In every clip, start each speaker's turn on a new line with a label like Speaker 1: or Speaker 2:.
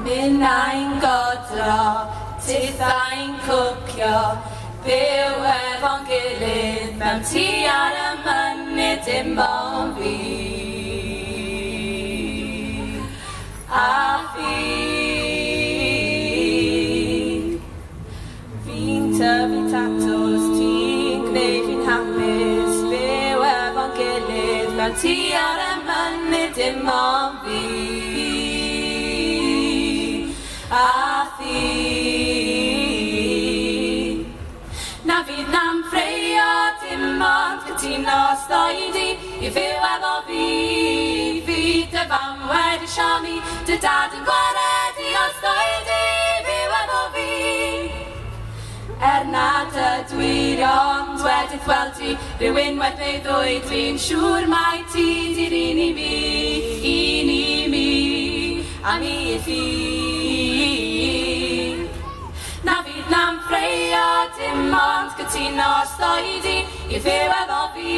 Speaker 1: Minnau'n godro, tithau'n cwcio, byw efo'n gilydd mewn tŷ ar y mynydd dim ond fi. A fi'n tyfu tatws, ti'n gwneud fi'n hapus, byw efo'n gilydd mewn tŷ ar y mynydd dim ond fi. A na fydd na'n ffreio dim ond cytuno stoedi i fyw efo fi. Fydd dy fam wedi siomi, dy dad yn gwaredu o stoedi i fyw efo fi. Nad ydw i ond wedi gweld ti rhyw unwaith neu ddwy, dwi'n siŵr mai ti di'r un i mi, a mi i fi. Na fydd na'n ffreio dim ond cytuno stoedi i fyw efo fi.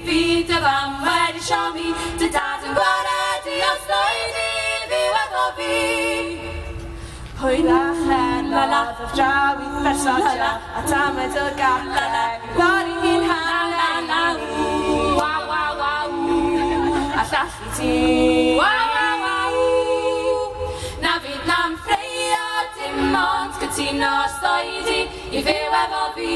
Speaker 1: Fydd dy fam wedi siomi, dy dad yn gwaredu o stoedi i fyw efo fi. Hwyl a chen, la ladd o'ch draw i'n bersodia, a tamed o garleg, gwari hi'n hangen a waw, waw, waw, a llall i ti, waw, waw, waw. Na fydd na'n ffreio dim ond cytuno stoedi i fyw efo fi.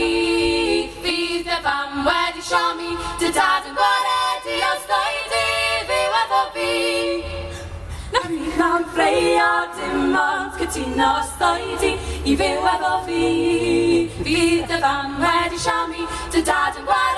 Speaker 1: Fydd dy fam wedi siomi, dy dad yn gwaredu o stoedi i fyw efo fi. Na fydd na'n ffreio dim ond cytuno stoedi i fyw efo fi. Fydd dy fam wedi siomi, dy dad yn gwaredu